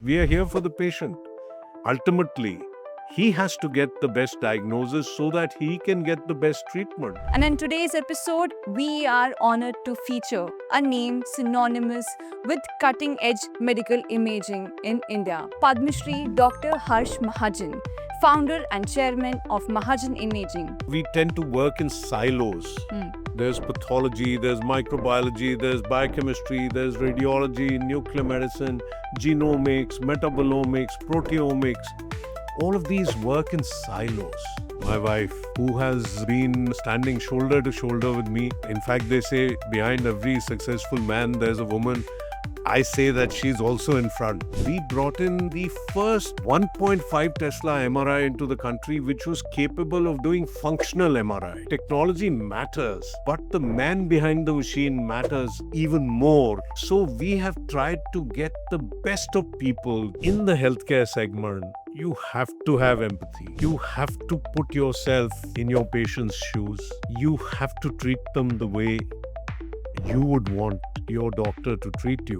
We are here for the patient. Ultimately, he has to get the best diagnosis so that he can get the best treatment. And in today's episode, we are honored to feature a name synonymous with cutting edge medical imaging in India, Padma Shri Dr. Harsh Mahajan, founder and chairman of Mahajan Imaging. We tend to work in silos. There's pathology, there's microbiology, there's biochemistry, there's radiology, nuclear medicine, genomics, metabolomics, proteomics. All of these work in silos. My wife, who has been standing shoulder to shoulder with me, in fact, they say behind every successful man, there's a woman. I say that she's also in front. We brought in the first 1.5 Tesla MRI into the country, which was capable of doing functional MRI. Technology matters, but the man behind the machine matters even more. So we have tried to get the best of people in the healthcare segment. You have to have empathy. You have to put yourself in your patient's shoes. You have to treat them the way you would want your doctor to treat you.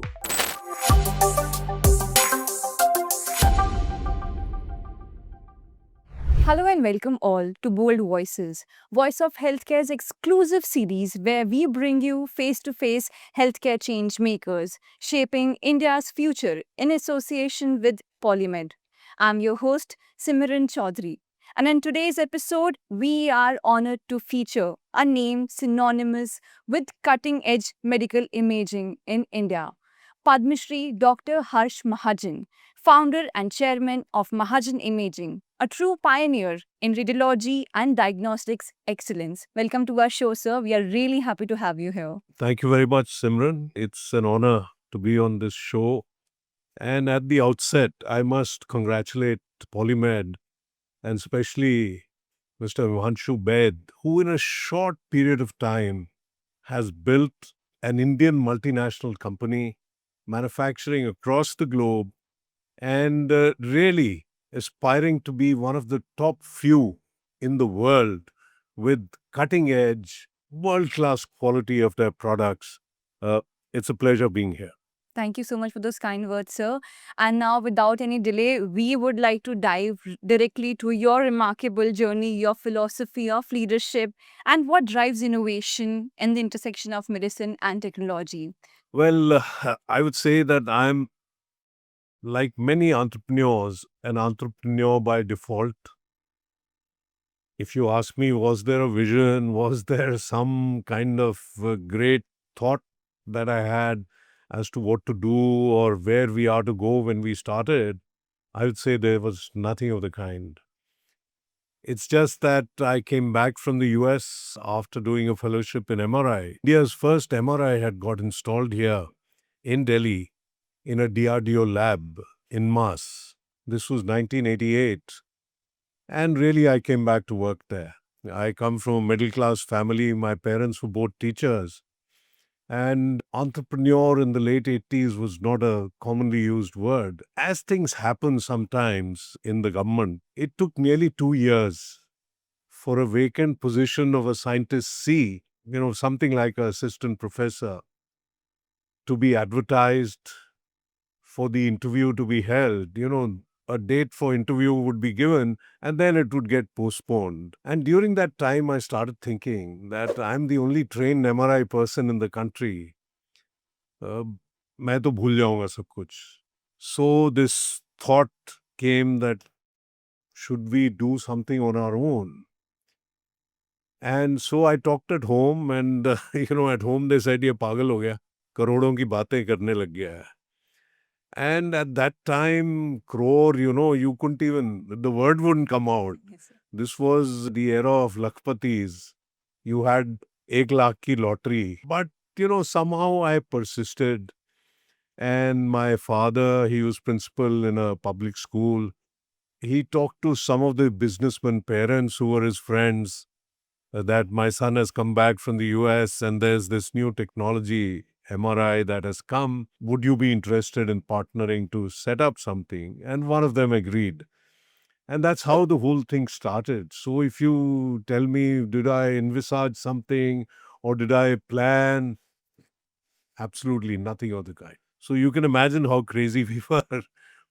Hello and welcome all to Bold Voices, Voice of Healthcare's exclusive series where we bring you face to face healthcare change makers shaping India's future in association with Polymed. I'm your host, Simran Chaudhary. And in today's episode, we are honored to feature a name synonymous with cutting edge medical imaging in India, Padma Shri Dr. Harsh Mahajan, founder and chairman of Mahajan Imaging, a true pioneer in radiology and diagnostics excellence. Welcome to our show, sir. We are really happy to have you here. Thank you very much, Simran. It's an honor to be on this show. And at the outset, I must congratulate Polymed and especially Mr. Himanshu Baid, who in a short period of time has built an Indian multinational company manufacturing across the globe and really aspiring to be one of the top few in the world with cutting edge, world class quality of their products. It's a pleasure being here. Thank you so much for those kind words, sir. And now, without any delay, we would like to dive directly to your remarkable journey, your philosophy of leadership, and what drives innovation in the intersection of medicine and technology. Well, I would say that I'm, like many entrepreneurs, an entrepreneur by default. If you ask me, was there a vision? Was there some kind of great thought that I had as to what to do or where we are to go when we started? I would say there was nothing of the kind. It's just that I came back from the US after doing a fellowship in MRI. India's first MRI had got installed here in Delhi in a DRDO lab in Mass. This was 1988. And really, I came back to work there. I come from a middle class family. My parents were both teachers. And entrepreneur in the late 80s was not a commonly used word. As things happen sometimes in the government, it took nearly 2 years for a vacant position of a scientist C, something like an assistant professor, to be advertised, for the interview to be held. A date for interview would be given and then it would get postponed. And during that time, I started thinking that I'm the only trained MRI person in the country. मैं तो भूल जाऊंगा सब कुछ. So this thought came that should we do something on our own? And so I talked at home and, at home they said, ये पागल हो गया, करोड़ों की बातें करने लग गया है. And at that time, crore, you couldn't even, the word wouldn't come out. Yes, sir. This was the era of Lakhpatis. You had ek lakh ki lottery. But, somehow I persisted. And my father, he was principal in a public school. He talked to some of the businessmen parents who were his friends that my son has come back from the US and there's this new technology, MRI, that has come. Would you be interested in partnering to set up something? And one of them agreed. And that's how the whole thing started. So if you tell me, did I envisage something or did I plan? Absolutely nothing of the kind. So you can imagine how crazy we were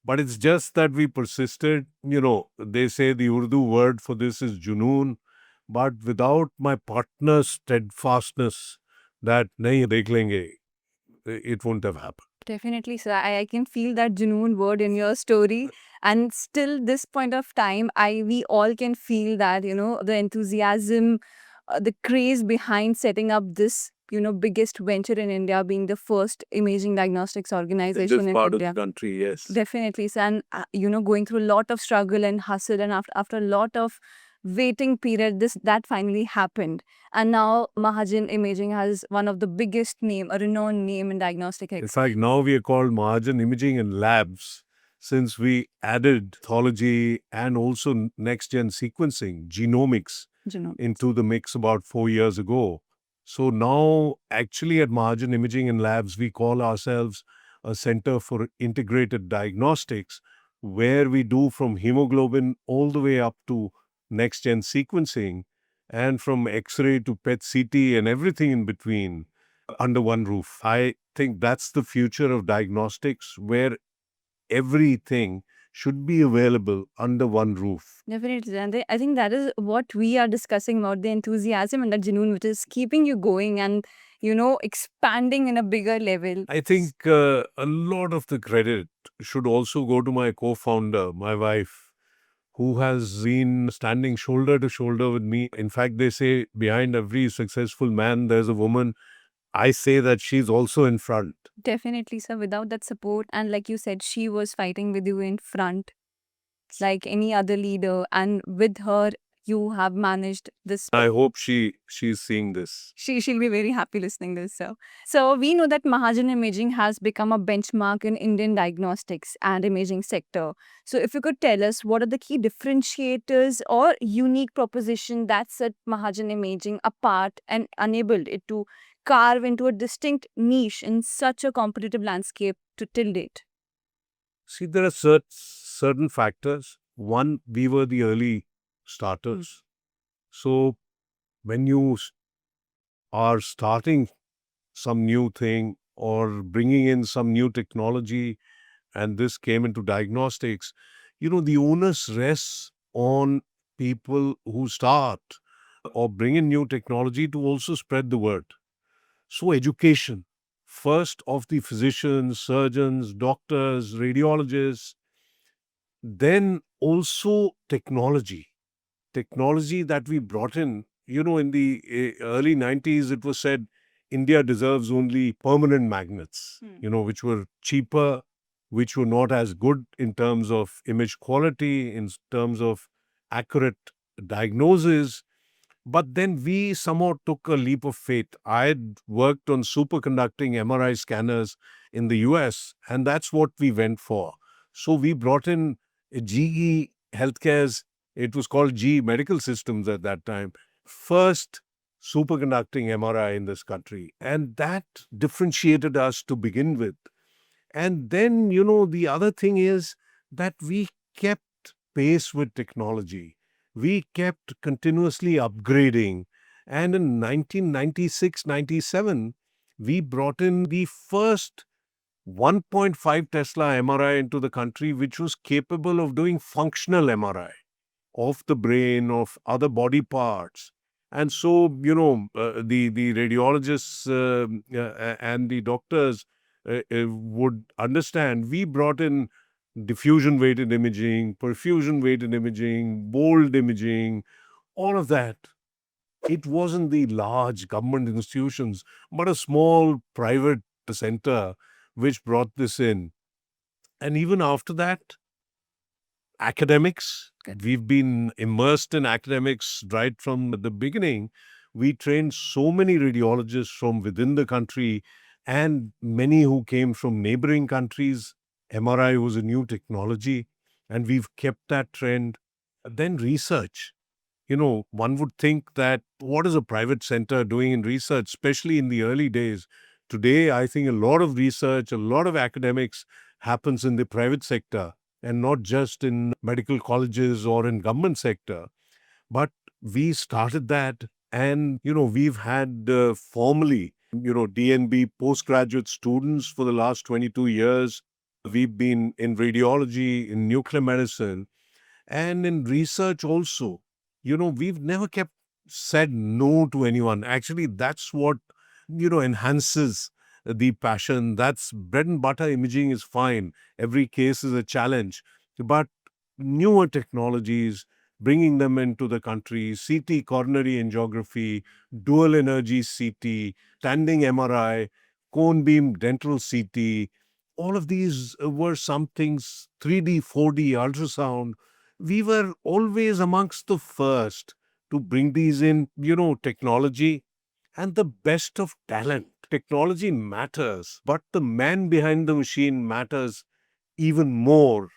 But it's just that we persisted. They say the Urdu word for this is junoon, but without my partner's steadfastness that nahi dekh lenge, it wouldn't have happened. Definitely, sir. I can feel that Junoon word in your story. And still, this point of time, we all can feel that, the enthusiasm, the craze behind setting up this, biggest venture in India, being the first imaging diagnostics In organization this in part of the India. country, yes. Definitely, sir. And, going through a lot of struggle and hustle, and after a lot of waiting period, that finally happened. And now Mahajan Imaging has one of the biggest name, a renowned name in diagnostic. In fact, now we are called Mahajan Imaging and Labs since we added pathology and also next-gen sequencing, genomics, into the mix about 4 years ago. So now, actually, at Mahajan Imaging and Labs, we call ourselves a center for integrated diagnostics, where we do from hemoglobin all the way up to next-gen sequencing, and from X-ray to PET CT and everything in between under one roof. I think that's the future of diagnostics, where everything should be available under one roof. Definitely. And I think that is what we are discussing about, the enthusiasm and the Junoon, which is keeping you going and, expanding in a bigger level. I think a lot of the credit should also go to my co-founder, my wife, who has been standing shoulder to shoulder with me. In fact, they say behind every successful man, there's a woman. I say that she's also in front. Definitely, sir. Without that support, and like you said, she was fighting with you in front, like any other leader, and with her, you have managed this. I hope she's seeing this. She'll be very happy listening this, sir. So we know that Mahajan Imaging has become a benchmark in Indian diagnostics and imaging sector. So if you could tell us what are the key differentiators or unique proposition that set Mahajan Imaging apart and enabled it to carve into a distinct niche in such a competitive landscape to till date. See, there are certain factors. One, we were the early starters. So when you are starting some new thing or bringing in some new technology, and this came into diagnostics, the onus rests on people who start or bring in new technology to also spread the word. So education, first of the physicians, surgeons, doctors, radiologists, then also technology that we brought in. In the early 90s, it was said India deserves only permanent magnets, which were cheaper, which were not as good in terms of image quality, in terms of accurate diagnosis. But then we somehow took a leap of faith. I had worked on superconducting MRI scanners in the US, and that's what we went for. So we brought in GE Healthcare's, it was called GE Medical Systems at that time, first superconducting MRI in this country. And that differentiated us to begin with. And then, the other thing is that we kept pace with technology. We kept continuously upgrading. And in 1996-97, we brought in the first 1.5 Tesla MRI into the country, which was capable of doing functional MRI of the brain, of other body parts. And so, the radiologists and the doctors would understand. We brought in diffusion weighted imaging, perfusion weighted imaging, bold imaging, all of that. It wasn't the large government institutions, but a small private center which brought this in. And even after that, academics. We've been immersed in academics right from the beginning. We trained so many radiologists from within the country and many who came from neighboring countries. MRI was a new technology, and we've kept that trend. Then research. One would think that what is a private center doing in research, especially in the early days? Today, I think a lot of research, a lot of academics happens in the private sector and not just in medical colleges or in government sector. But we started that, and we've had formally DNB postgraduate students for the last 22 years. We've been in radiology, in nuclear medicine, and in research also. We've never kept said no to anyone. Actually, that's what enhances the passion. That's bread and butter. Imaging is fine, every case is a challenge, but newer technologies, bringing them into the country, CT, coronary angiography, dual energy CT, standing MRI, cone beam dental CT, all of these were some things. 3D, 4D ultrasound, we were always amongst the first to bring these in. Technology and the best of talent. Technology matters, but the man behind the machine matters even more.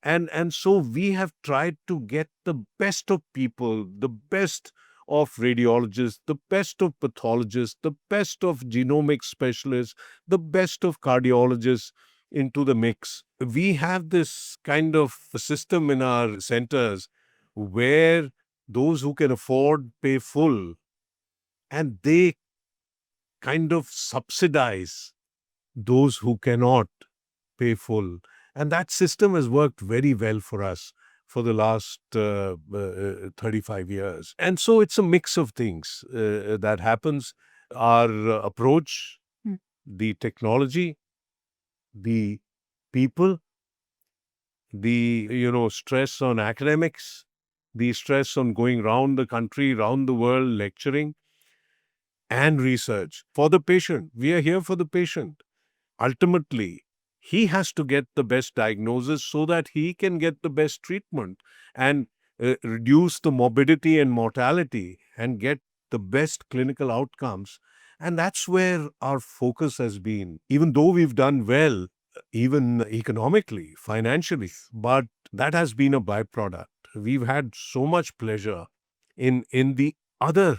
And so we have tried to get the best of people, the best of radiologists, the best of pathologists, the best of genomic specialists, the best of cardiologists into the mix. We have this kind of system in our centers where those who can afford pay full, and they kind of subsidize those who cannot pay full. And that system has worked very well for us for the last 35 years. And so it's a mix of things that happens. Our approach, Hmm. the technology, the people, the stress on academics, the stress on going round the country, round the world lecturing, and research for the patient. We are here for the patient. Ultimately, he has to get the best diagnosis so that he can get the best treatment and reduce the morbidity and mortality and get the best clinical outcomes. And that's where our focus has been, even though we've done well, even economically, financially, but that has been a byproduct. We've had so much pleasure in the other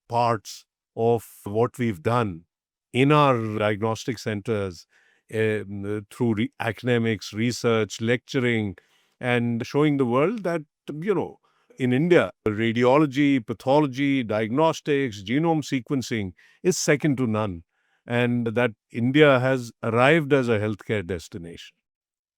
parts of what we've done in our diagnostic centers, through academics, research, lecturing, and showing the world that, you know, in India, radiology, pathology, diagnostics, genome sequencing is second to none, and that India has arrived as a healthcare destination.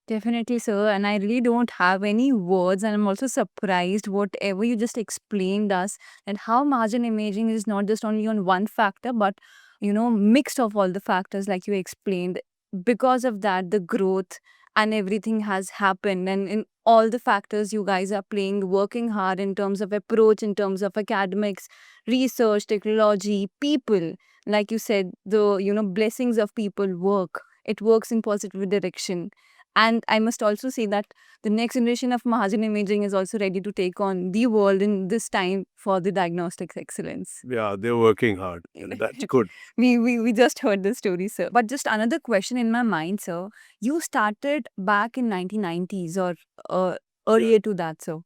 Definitely, sir. And I really don't have any words. And I'm also surprised whatever you just explained us and how margin imaging is not just only on one factor, but mixed of all the factors like you explained. Because of that, the growth and everything has happened. And in all the factors you guys are playing, working hard in terms of approach, in terms of academics, research, technology, people. Like you said, the blessings of people work. It works in positive direction. And I must also say that the next generation of Mahajan Imaging is also ready to take on the world in this time for the diagnostics excellence. Yeah, they're working hard, and that's good. We just heard the story, sir. But just another question in my mind, sir. You started back in 1990s or Yeah. earlier to that, sir.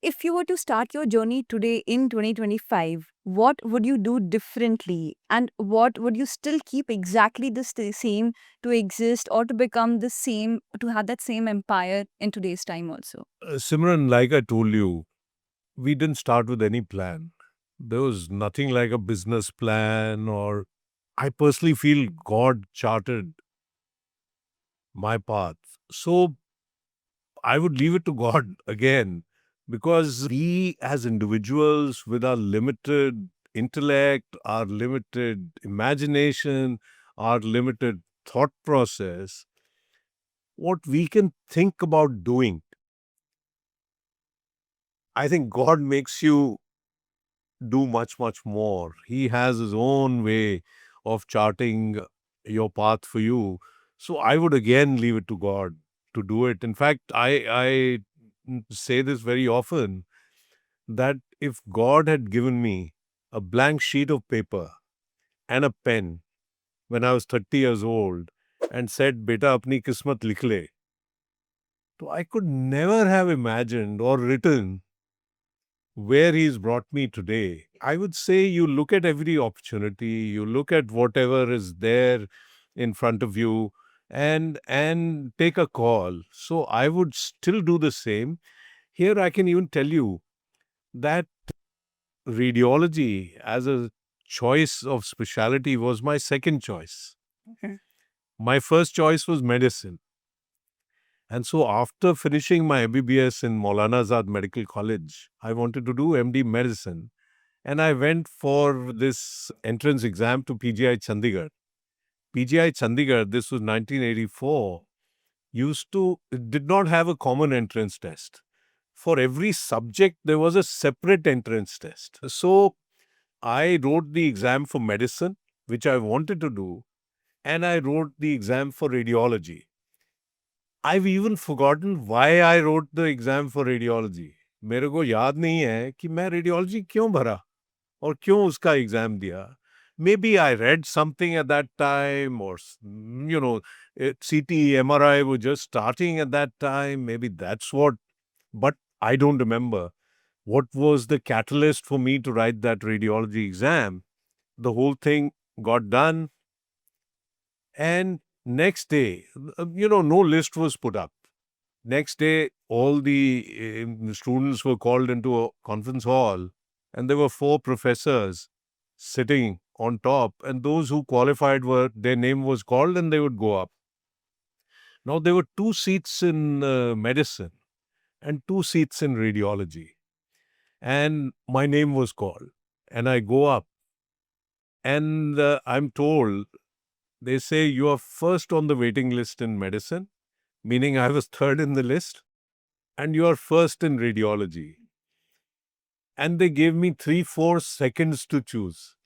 If you were to start your journey today in 2025, what would you do differently? And what would you still keep exactly the same to exist or to become the same, to have that same empire in today's time also? Simran, like I told you, we didn't start with any plan. There was nothing like a business plan, or I personally feel God charted my path. So I would leave it to God again, because we as individuals, with our limited intellect, our limited imagination, our limited thought process, what we can think about doing, I think God makes you do much, much more. He has his own way of charting your path for you. So I would again leave it to God to do it. In fact, I say this very often, that if God had given me a blank sheet of paper and a pen when I was 30 years old and said, Beta, apni kismat likh le, so I could never have imagined or written where he's brought me today. I would say you look at every opportunity, you look at whatever is there in front of you, and take a call. So I would still do the same. Here I can even tell you that radiology as a choice of specialty was my second choice. Okay. My first choice was medicine. And so after finishing my MBBS in Maulana Azad Medical College, I wanted to do MD medicine. And I went for this entrance exam to PGI Chandigarh. PGI Chandigarh, this was 1984, did not have a common entrance test. For every subject, there was a separate entrance test. So I wrote the exam for medicine, which I wanted to do, and I wrote the exam for radiology. I've even forgotten why I wrote the exam for radiology. मेरे को याद नहीं है कि मैं radiology क्यों भरा और क्यों उसका एग्जाम दिया. Maybe I read something at that time, or CT, MRI were just starting at that time. Maybe that's what, but I don't remember what was the catalyst for me to write that radiology exam. The whole thing got done, and next day, no list was put up. Next day, all the students were called into a conference hall, and there were 4 professors sitting on top, and those who qualified their name was called, and they would go up. Now, there were 2 seats in medicine and 2 seats in radiology, and my name was called, and I go up, and I'm told, they say, you are first on the waiting list in medicine, meaning I was third in the list, and you are first in radiology. And they gave me 3-4 seconds to choose.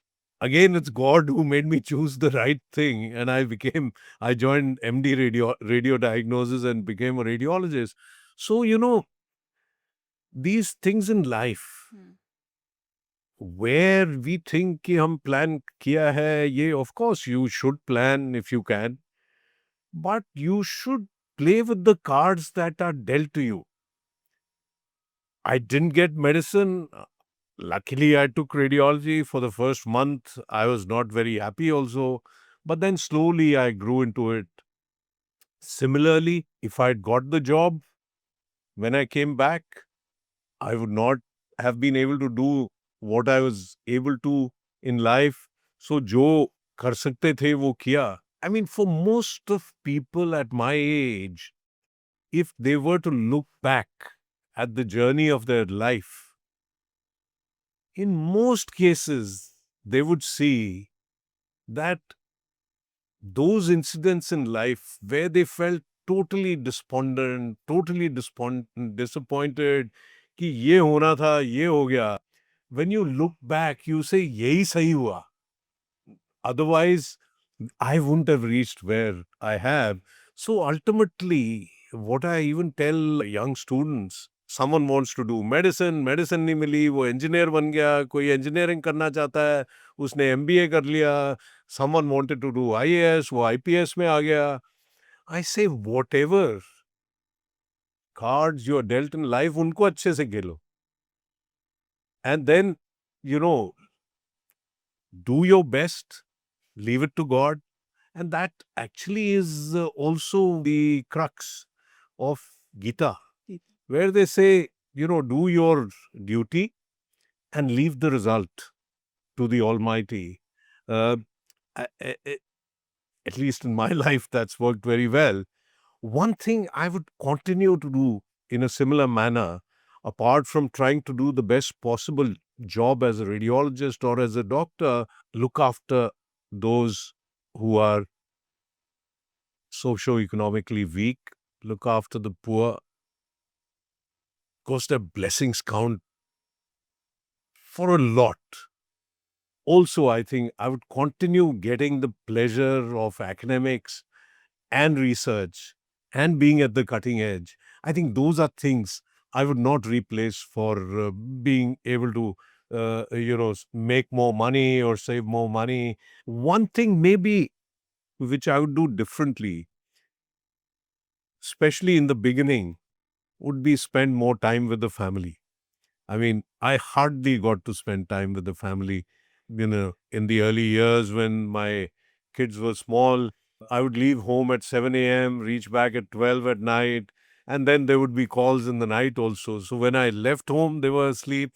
Again, it's God who made me choose the right thing, and I joined MD radio diagnosis and became a radiologist. So, these things in life, where we think कि हम plan किया है, ये of course you should plan if you can, but you should play with the cards that are dealt to you. I didn't get medicine. Luckily, I took radiology. For the first month, I was not very happy also, but then slowly I grew into it. Similarly, if I'd got the job, when I came back, I would not have been able to do what I was able to in life. So, jo kar sakte the, wo kiya. I mean, for most of people at my age, if they were to look back at the journey of their life, in most cases, they would see that those incidents in life where they felt totally despondent, disappointed, कि ये होना था, ये हो गया. When you look back, you say, यही सही हुआ. Otherwise, I wouldn't have reached where I have. So ultimately, what I even tell young students, someone wants to do medicine नहीं मिली, वो engineer बन गया, कोई engineering करना चाहता है, उसने MBA कर लिया, someone wanted to do IAS, वो IPS में आ गया. I say, whatever cards you are dealt in life, उनको अच्छे से खेलो. And then, do your best, leave it to God. And that actually is also the crux of Gita, where they say, do your duty and leave the result to the Almighty. Uh, at least in my life, that's worked very well. One thing I would continue to do in a similar manner, apart from trying to do the best possible job as a radiologist or as a doctor, look after those who are socio-economically weak, look after the poor. Of course, their blessings count for a lot. Also, I think I would continue getting the pleasure of academics and research and being at the cutting edge. I think those are things I would not replace for being able to, make more money or save more money. One thing maybe which I would do differently, especially in the beginning, would be spend more time with the family. I mean, I hardly got to spend time with the family, in the early years when my kids were small. I would leave home at 7 a.m., reach back at 12 at night, and then there would be calls in the night also. So when I left home, they were asleep.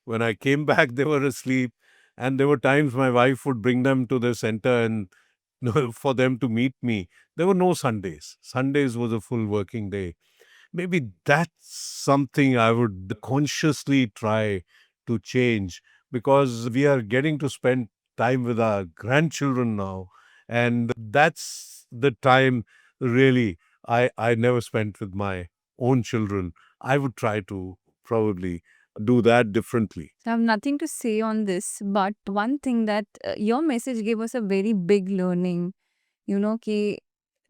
When I came back, they were asleep. And there were times my wife would bring them to the center and for them to meet me. There were no Sundays. Sundays was a full working day. Maybe that's something I would consciously try to change, because we are getting to spend time with our grandchildren now. And that's the time really I never spent with my own children. I would try to probably do that differently. I have nothing to say on this, but one thing that your message gave us a very big learning, कि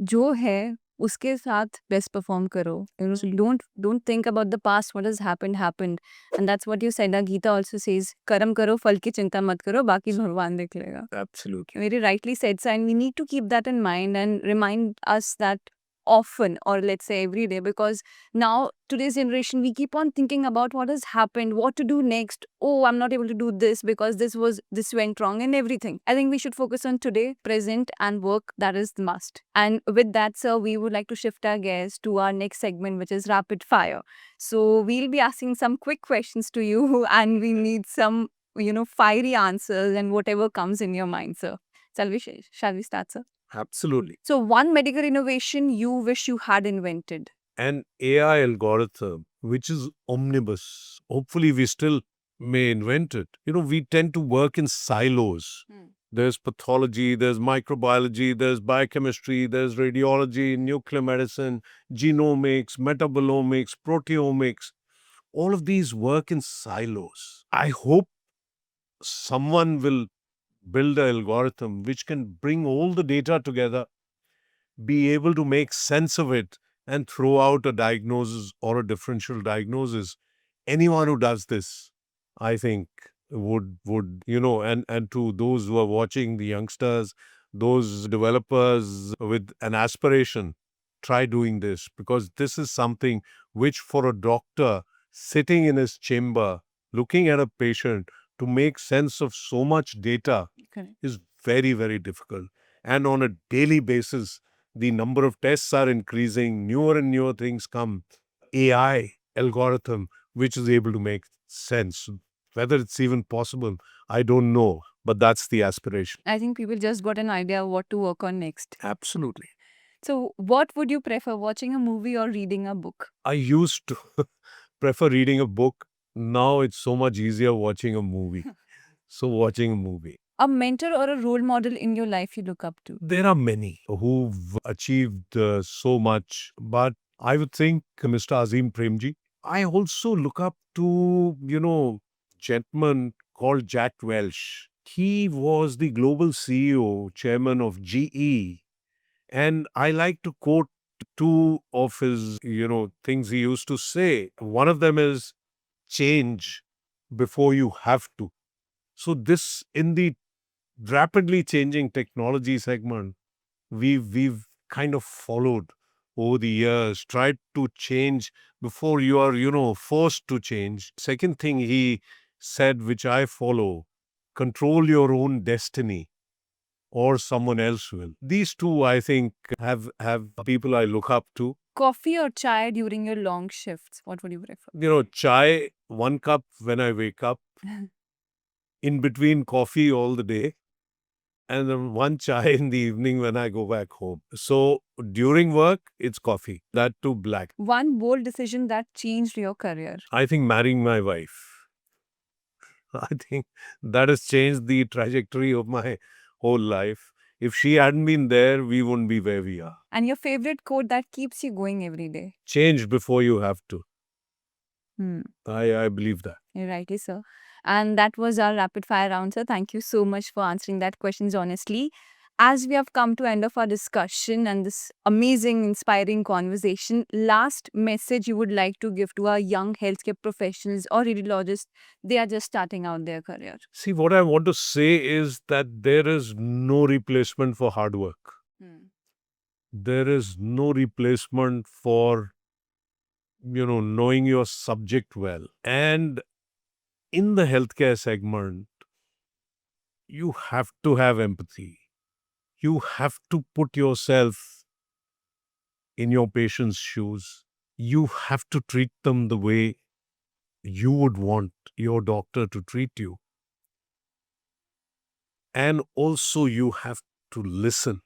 जो है उसके साथ best perform करो. So don't think about the past. What has happened, and that's what you said. Gita also says, कर्म करो फल की चिंता मत करो, बाकी भगवान देख लेगा. Absolutely. Very rightly said, sir, and we need to keep that in mind and remind us that often, or let's say every day, because now today's generation, we keep on thinking about what has happened, what to do next. Oh, I'm not able to do this because this went wrong and everything. I think we should focus on today, present, and work. That is the must. And with that, sir, we would like to shift our gears to our next segment, which is rapid fire. So we'll be asking some quick questions to you, and we need some fiery answers and whatever comes in your mind, sir. Shall we start, sir? Absolutely. So, one medical innovation you wish you had invented. An AI algorithm which is omnibus. Hopefully, we still may invent it. We tend to work in silos. There's pathology, there's microbiology, there's biochemistry, there's radiology, nuclear medicine, genomics, metabolomics, proteomics. All of these work in silos. I hope someone will build an algorithm which can bring all the data together, be able to make sense of it, and throw out a diagnosis or a differential diagnosis. Anyone who does this, I think, would and to those who are watching, the youngsters, those developers with an aspiration, try doing this, because this is something which, for a doctor sitting in his chamber looking at a patient, to make sense of so much data Correct. is very, very difficult. And on a daily basis, the number of tests are increasing, newer and newer things come. AI algorithm which is able to make sense. Whether it's even possible, I don't know, but that's the aspiration. I think people just got an idea of what to work on next. Absolutely. So, what would you prefer, watching a movie or reading a book? I used to prefer reading a book. Now it's so much easier watching a movie. So watching a movie. A mentor or a role model in your life you look up to? There are many who've achieved so much, but I would think Mr. Azim Premji. I also look up to, gentleman called Jack Welch. He was the global CEO, chairman of GE. And I like to quote two of his, things he used to say. One of them is change before you have to. So this, in the rapidly changing technology segment, we've kind of followed over the years, tried to change before you are, forced to change. Second thing he said, which I follow, control your own destiny or someone else will. These two, I think, have people I look up to. Coffee or chai during your long shifts? What would you prefer? Chai, 1 cup when I wake up, in between coffee all the day, and then one chai in the evening when I go back home. So during work, it's coffee. That too black. One bold decision that changed your career? I think marrying my wife. I think that has changed the trajectory of my whole life. If she hadn't been there, we wouldn't be where we are. And your favorite quote that keeps you going every day? Change before you have to. Hmm. I believe that. Rightly, sir. And that was our rapid fire round, sir. Thank you so much for answering that questions honestly. As we have come to end of our discussion and this amazing, inspiring conversation, last message you would like to give to our young healthcare professionals or radiologists, they are just starting out their career. See, what I want to say is that there is no replacement for hard work. There is no replacement for, knowing your subject well. And in the healthcare segment, you have to have empathy. You have to put yourself in your patient's shoes. You have to treat them the way you would want your doctor to treat you. And also you have to listen.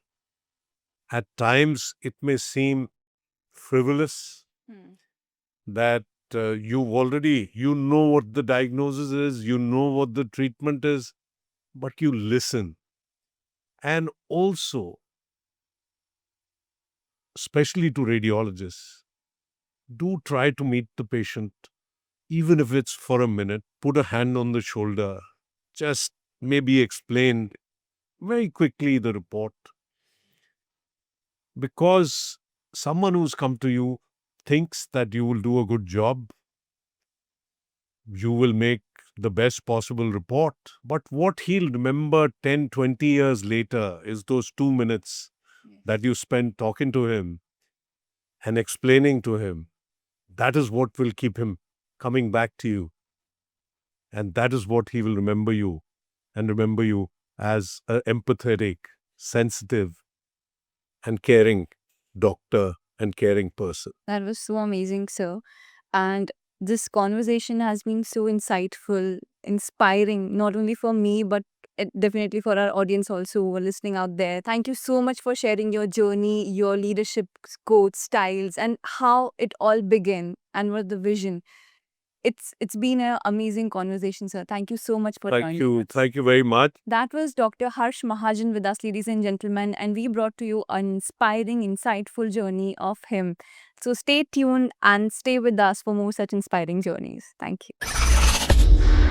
At times, it may seem frivolous that you know what the diagnosis is, you know what the treatment is, but you listen. And also, especially to radiologists, do try to meet the patient, even if it's for a minute, put a hand on the shoulder, just maybe explain very quickly the report. Because someone who's come to you thinks that you will do a good job, you will make the best possible report. But what he'll remember 10, 20 years later is those 2 minutes that you spent talking to him and explaining to him. That is what will keep him coming back to you. And that is what he will remember you, and remember you as an empathetic, sensitive, and caring doctor and caring person. That was so amazing, sir. And this conversation has been so insightful, inspiring, not only for me, but definitely for our audience also who are listening out there. Thank you so much for sharing your journey, your leadership quotes, styles, and how it all began and what the vision. It's been an amazing conversation, sir. Thank you so much for Thank joining you. us. Thank you very much. That was Dr. Harsh Mahajan with us, ladies and gentlemen, and we brought to you an inspiring, insightful journey of him. So stay tuned and stay with us for more such inspiring journeys. Thank you.